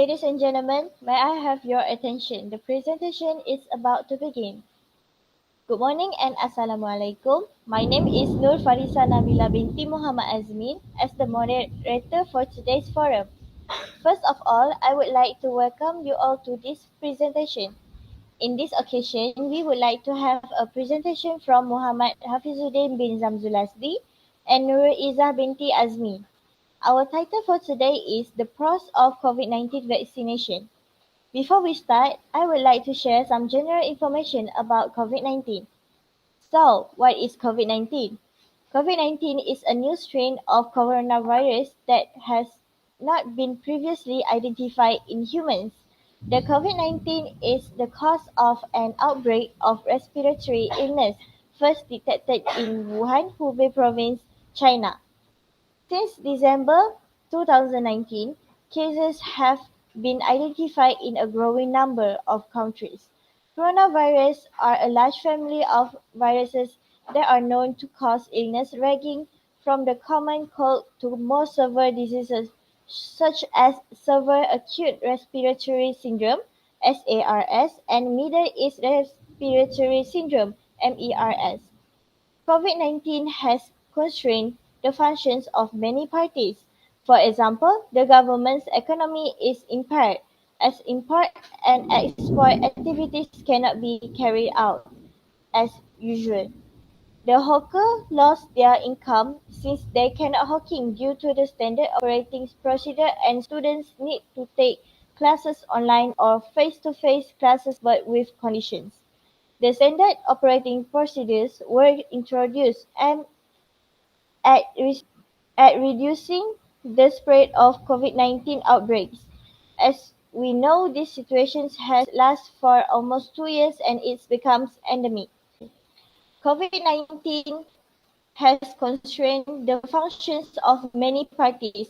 Ladies and gentlemen, may I have your attention? The presentation is about to begin. Good morning and Assalamualaikum. My name is Nur Farisa Nabila binti Muhammad Azmin as the moderator for today's forum. First of all, I would like to welcome you all to this presentation. In this occasion, we would like to have a presentation from Muhammad Hafizuddin bin Zamzulazdi and Nurul Izzah binti Azmi. Our title for today is The Pros of COVID-19 Vaccination. Before we start, I would like to share some general information about COVID-19. So, what is COVID-19? COVID-19 is a new strain of coronavirus that has not been previously identified in humans. The COVID-19 is the cause of an outbreak of respiratory illness first detected in Wuhan, Hubei province, China. Since December 2019, cases have been identified in a growing number of countries. Coronaviruses are a large family of viruses that are known to cause illness ranging from the common cold to more severe diseases such as severe acute respiratory syndrome (SARS) and Middle East respiratory syndrome (MERS). COVID-19 has constrained the functions of many parties. For example, the government's economy is impaired, as import and export activities cannot be carried out as usual. The hawker lost their income since they cannot hawking due to the standard operating procedure and students need to take classes online or face-to-face classes but with conditions. The standard operating procedures were introduced aimed at, at reducing the spread of COVID-19 outbreaks. As we know, this situation has lasted for almost 2 years and it becomes endemic. COVID-19 has constrained the functions of many parties.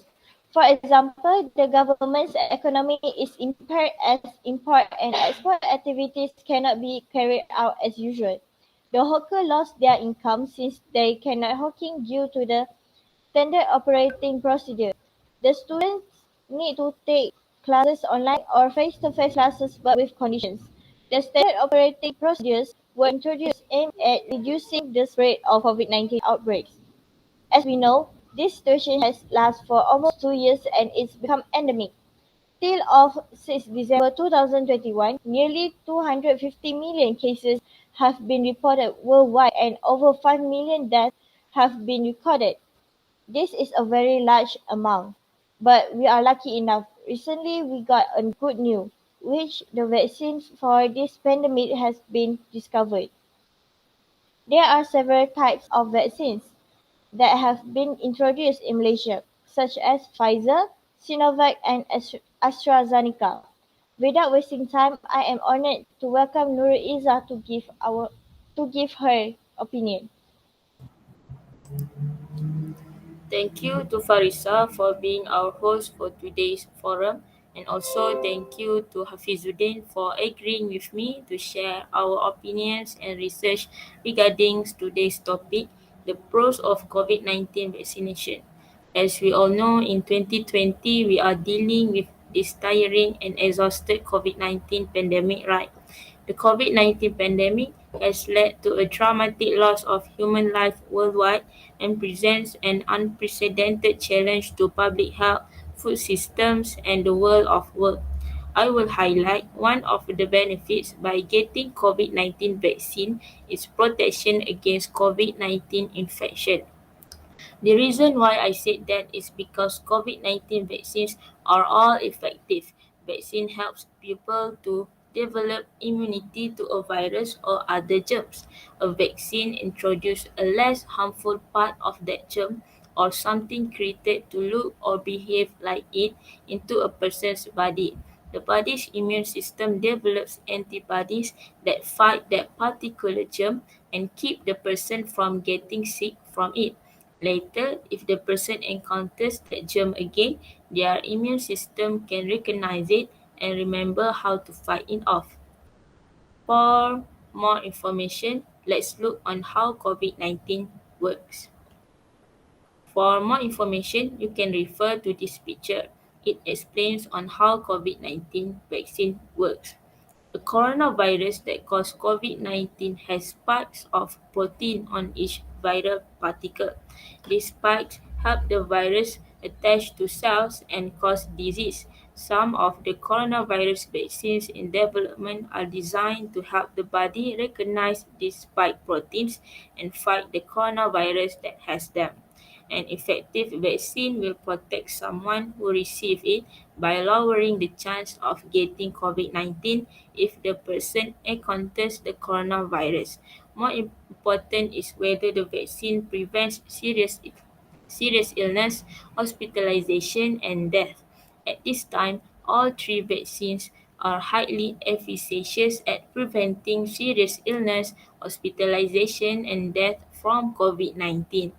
For example, the government's economy is impaired as import and export activities cannot be carried out as usual. The hawker lost their income since they cannot hawking due to the standard operating procedure. The students need to take classes online or face-to-face classes but with conditions. The standard operating procedures were introduced aimed at reducing the spread of COVID-19 outbreaks. As we know, this situation has lasted for almost 2 years and it's become endemic. Till of 6 December 2021, nearly 250 million cases have been reported worldwide and over 5 million deaths have been recorded. This is a very large amount, but we are lucky enough. Recently, we got a good news, which the vaccine for this pandemic has been discovered. There are several types of vaccines that have been introduced in Malaysia, such as Pfizer, Sinovac, and AstraZeneca. Without wasting time, I am honored to welcome Nurul Izzah to give her opinion. Thank you to Farisa for being our host for today's forum, and also thank you to Hafizuddin for agreeing with me to share our opinions and research regarding today's topic, the pros of COVID-19 vaccination. As we all know, in 2020, we are dealing with this tiring and exhausted COVID-19 pandemic, right? The COVID-19 pandemic has led to a dramatic loss of human life worldwide and presents an unprecedented challenge to public health, food systems, and the world of work. I will highlight one of the benefits by getting COVID-19 vaccine is protection against COVID-19 infection. The reason why I said that is because COVID-19 vaccines are all effective. Vaccine helps people to develop immunity to a virus or other germs. A vaccine introduces a less harmful part of that germ or something created to look or behave like it into a person's body. The body's immune system develops antibodies that fight that particular germ and keep the person from getting sick from it. Later, if the person encounters that germ again, their immune system can recognize it and remember how to fight it off. For more information, let's look on how COVID-19 works. For more information, you can refer to this picture. It explains on how COVID-19 vaccine works. The coronavirus that causes COVID-19 has spikes of protein on each viral particle. These spikes help the virus attach to cells and cause disease. Some of the coronavirus vaccines in development are designed to help the body recognize these spike proteins and fight the coronavirus that has them. An effective vaccine will protect someone who receives it by lowering the chance of getting COVID-19 if the person encounters the coronavirus. More important is whether the vaccine prevents serious illness, hospitalization, and death. At this time, all three vaccines are highly efficacious at preventing serious illness, hospitalization, and death from COVID-19.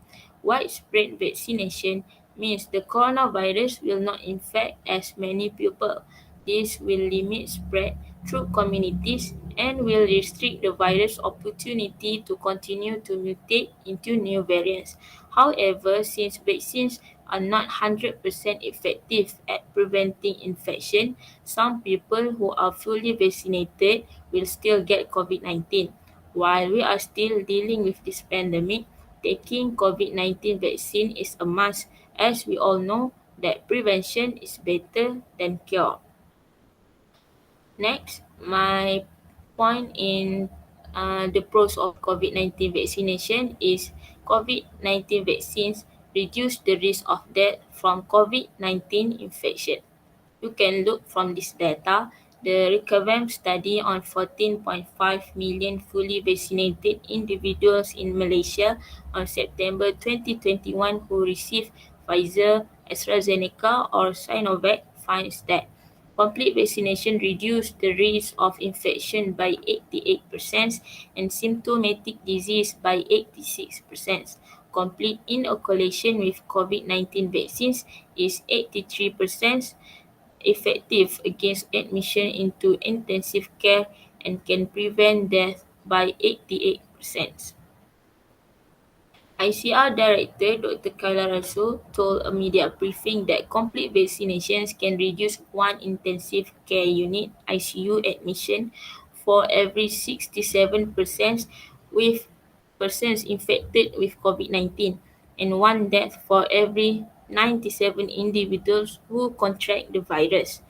Widespread vaccination means the coronavirus will not infect as many people. This will limit spread through communities and will restrict the virus opportunity to continue to mutate into new variants. However, since vaccines are not 100% effective at preventing infection, some people who are fully vaccinated will still get COVID-19. While we are still dealing with this pandemic, taking COVID-19 vaccine is a must, as we all know that prevention is better than cure. Next, my point in the pros of COVID-19 vaccination is COVID-19 vaccines reduce the risk of death from COVID-19 infection. You can look from this data. The RECOVAM study on 14.5 million fully vaccinated individuals in Malaysia on September 2021 who received Pfizer, AstraZeneca or Sinovac finds that complete vaccination reduced the risk of infection by 88% and symptomatic disease by 86%. Complete inoculation with COVID-19 vaccines is 83% effective against admission into intensive care and can prevent death by 88%. ICR Director Dr. Kyla Rasul told a media briefing that complete vaccinations can reduce one intensive care unit ICU admission for every 67% with persons infected with COVID-19 and one death for every 97 individuals who contract the virus.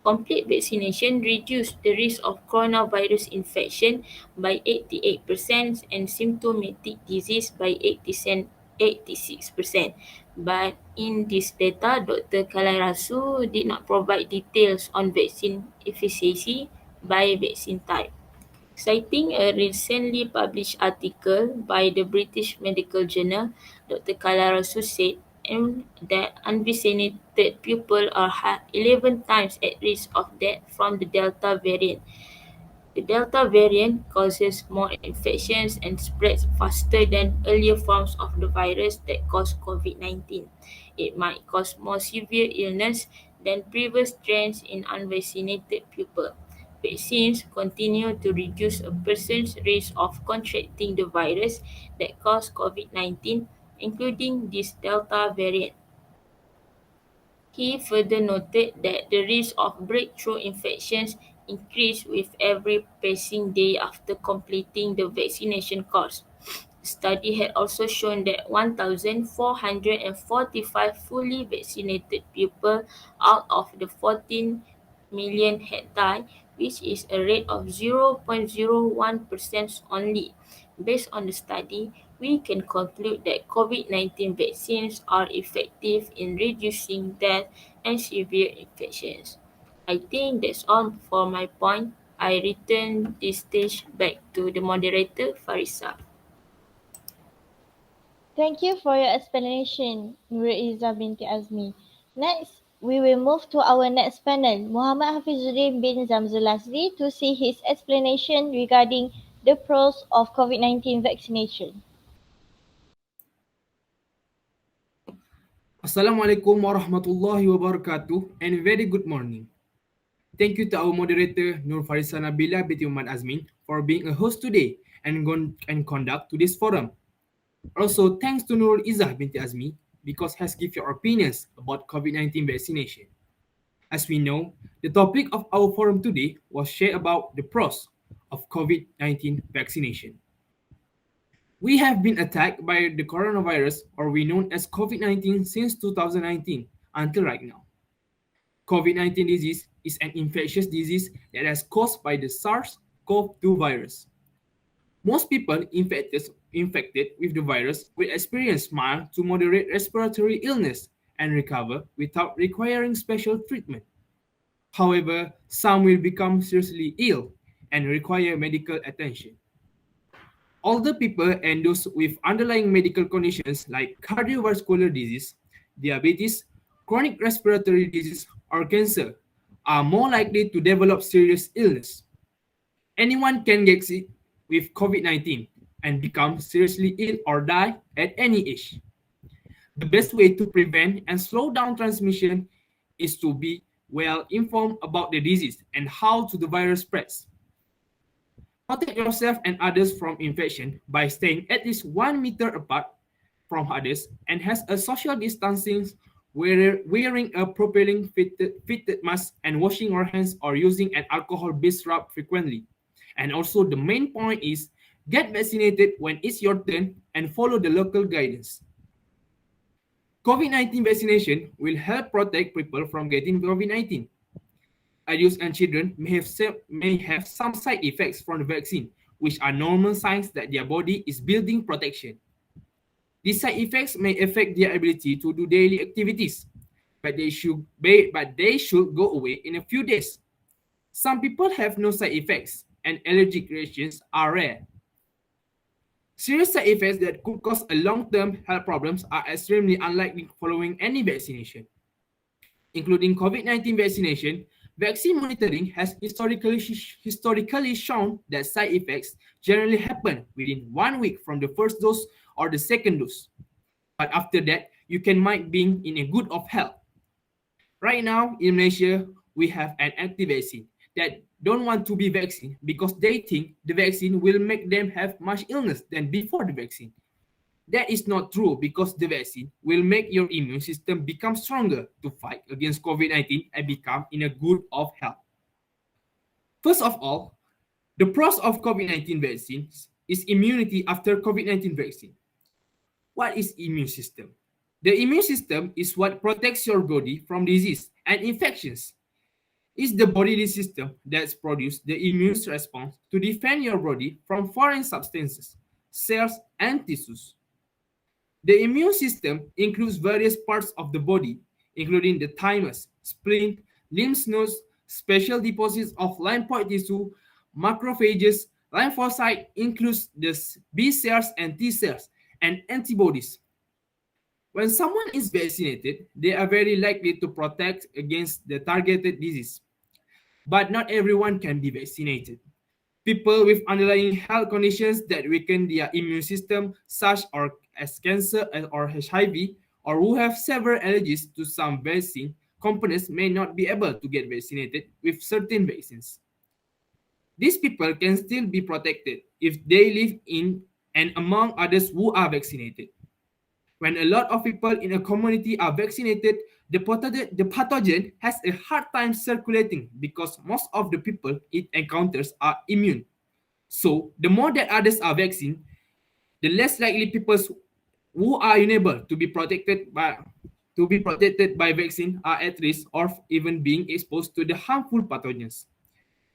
Complete vaccination reduced the risk of coronavirus infection by 88% and symptomatic disease by 86%. But in this data, Dr. Kalarasu did not provide details on vaccine efficacy by vaccine type. Citing a recently published article by the British Medical Journal, Dr. Kalarasu said that unvaccinated people are 11 times at risk of death from the Delta variant. The Delta variant causes more infections and spreads faster than earlier forms of the virus that caused COVID-19. It might cause more severe illness than previous strains in unvaccinated people. Vaccines continue to reduce a person's risk of contracting the virus that caused COVID-19, including this Delta variant. He further noted that the risk of breakthrough infections increased with every passing day after completing the vaccination course. The study had also shown that 1,445 fully vaccinated people out of the 14 million had died, which is a rate of 0.01% only. Based on the study, we can conclude that COVID-19 vaccines are effective in reducing death and severe infections. I think that's all for my point. I return this stage back to the moderator, Farisa. Thank you for your explanation, Nuriza binti Azmi. Next, we will move to our next panel, Muhammad Hafizuddin bin Zamzul Asri, to see his explanation regarding the pros of COVID-19 vaccination. Assalamualaikum warahmatullahi wabarakatuh and very good morning. Thank you to our moderator Nur Farisa Nabila binti Muhammad Azmin for being a host today and conduct to this forum. Also thanks to Nur Izzah binti Azmi because has give your opinions about COVID-19 vaccination. As we know, the topic of our forum today was share about the pros of COVID-19 vaccination. We have been attacked by the coronavirus, or we known as COVID-19, since 2019 until right now. COVID-19 disease is an infectious disease that is caused by the SARS-CoV-2 virus. Most people infected with the virus will experience mild to moderate respiratory illness and recover without requiring special treatment. However, some will become seriously ill and require medical attention. Older people and those with underlying medical conditions like cardiovascular disease, diabetes, chronic respiratory disease, or cancer are more likely to develop serious illness. Anyone can get sick with COVID-19 and become seriously ill or die at any age. The best way to prevent and slow down transmission is to be well informed about the disease and how the virus spreads. Protect yourself and others from infection by staying at least 1 meter apart from others and has a social distancing, wearing a properly fitted mask and washing your hands or using an alcohol-based rub frequently. And also the main point is get vaccinated when it's your turn and follow the local guidance. COVID-19 vaccination will help protect people from getting COVID-19. Adults and children may have some side effects from the vaccine, which are normal signs that their body is building protection. These side effects may affect their ability to do daily activities, but they should go away in a few days. Some people have no side effects, and allergic reactions are rare. Serious side effects that could cause a long-term health problems are extremely unlikely following any vaccination. Including COVID-19 vaccination, vaccine monitoring has historically shown that side effects generally happen within 1 week from the first dose or the second dose. But after that, you can might be in a good of health. Right now in Malaysia, we have an active vaccine that don't want to be vaccinated because they think the vaccine will make them have much illness than before the vaccine. That is not true because the vaccine will make your immune system become stronger to fight against COVID-19 and become in a good of health. First of all, the pros of COVID-19 vaccines is immunity after COVID-19 vaccine. What is immune system? The immune system is what protects your body from disease and infections. It's the bodily system that produces the immune response to defend your body from foreign substances, cells, and tissues. The immune system includes various parts of the body, including the thymus, spleen, lymph nodes, special deposits of lymphoid tissue, macrophages, lymphocyte includes the B cells and T cells, and antibodies. When someone is vaccinated, they are very likely to protect against the targeted disease. But not everyone can be vaccinated. People with underlying health conditions that weaken their immune system, such as cancer or HIV, or who have several allergies to some vaccine components may not be able to get vaccinated with certain vaccines. These people can still be protected if they live in and among others who are vaccinated. When a lot of people in a community are vaccinated, the pathogen has a hard time circulating because most of the people it encounters are immune. So, the more that others are vaccinated, the less likely people who are unable to be protected by vaccine are at risk of even being exposed to the harmful pathogens.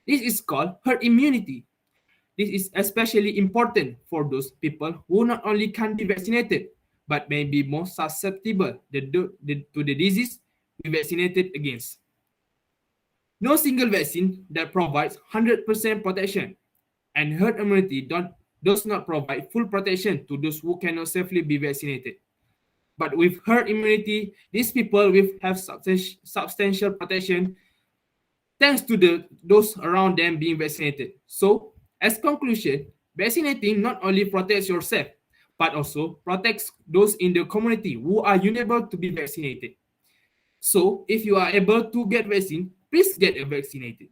This is called herd immunity. This is especially important for those people who not only can be vaccinated but may be more susceptible to the disease we vaccinated against. No single vaccine that provides 100% protection, and herd immunity does not provide full protection to those who cannot safely be vaccinated. But with herd immunity, these people will have substantial protection thanks to those around them being vaccinated. So, as conclusion, vaccinating not only protects yourself, but also protects those in the community who are unable to be vaccinated. So, if you are able to get vaccine, please get vaccinated.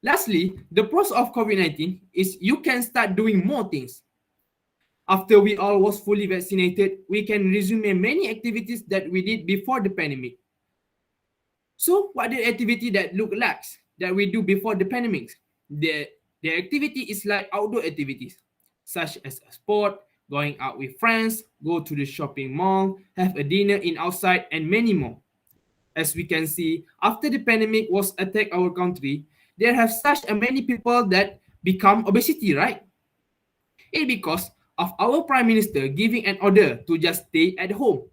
Lastly, the pros of COVID-19 is you can start doing more things. After we all was fully vaccinated, we can resume many activities that we did before the pandemic. So, what the activity that look like that we do before the pandemic? The the activity is like outdoor activities, such as a sport, going out with friends, go to the shopping mall, have a dinner in outside, and many more. As we can see, after the pandemic was attack our country, there have such a many people that become obesity, right? It because of our prime minister giving an order to just stay at home.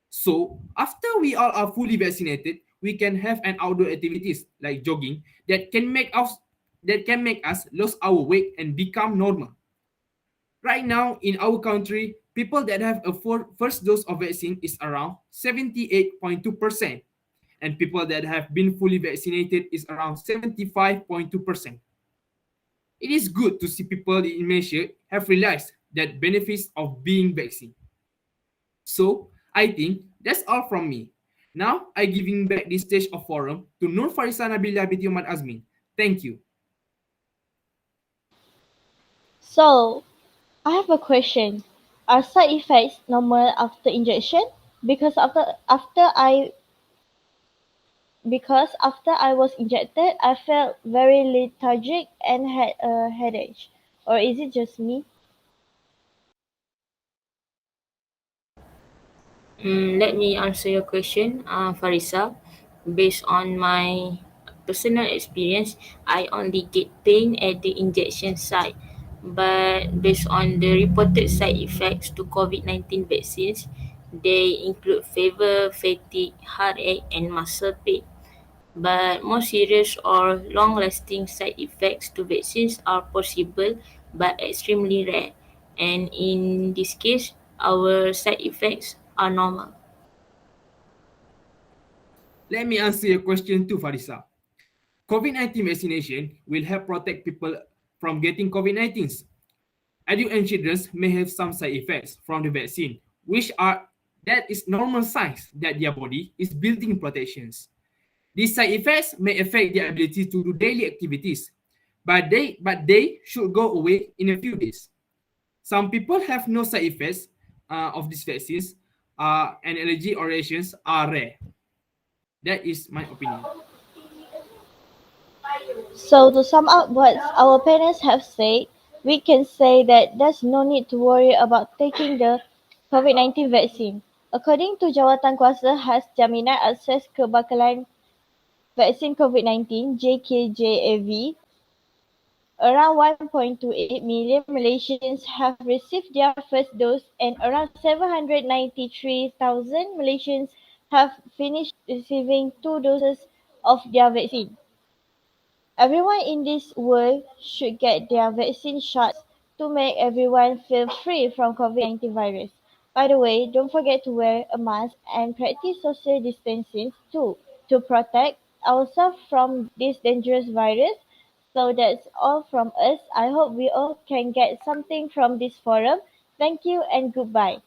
So after we all are fully vaccinated, we can have an outdoor activities like jogging that can make us lose our weight and become normal. Right now in our country, people that have a first dose of vaccine is around 78.2%, and people that have been fully vaccinated is around 75.2%. It is good to see people in Malaysia have realized that benefits of being vaccinated. So I think that's all from me. Now I giving back this stage of forum to Nur Farisa Nabila binti Umar Azmin. Thank you. So, I have a question. Are side effects normal after injection? Because after I was injected, I felt very lethargic and had a headache. Or is it just me? Let me answer your question, Farisa. Based on my personal experience, I only get pain at the injection site. But based on the reported side effects to COVID-19 vaccines, they include fever, fatigue, heartache, and muscle pain. But more serious or long-lasting side effects to vaccines are possible but extremely rare. And in this case, our side effects are normal. Let me answer your question too, Farisa. COVID-19 vaccination will help protect people from getting COVID-19. Adults and children may have some side effects from the vaccine, which are that is normal signs that their body is building protections. These side effects may affect their ability to do daily activities, but they should go away in a few days. Some people have no side effects of these vaccines, and allergy or reactions are rare. That is my opinion. So to sum up what our parents have said, we can say that there's no need to worry about taking the COVID-19 vaccine. According to Jawatan Kuasa Khas Jaminan Akses Kebakalan Vaksin COVID-19 (JKJAV), around 1.28 million Malaysians have received their first dose and around 793,000 Malaysians have finished receiving two doses of their vaccine. Everyone in this world should get their vaccine shots to make everyone feel free from COVID-19 virus. By the way, don't forget to wear a mask and practice social distancing too to protect ourselves from this dangerous virus. So that's all from us. I hope we all can get something from this forum. Thank you and goodbye.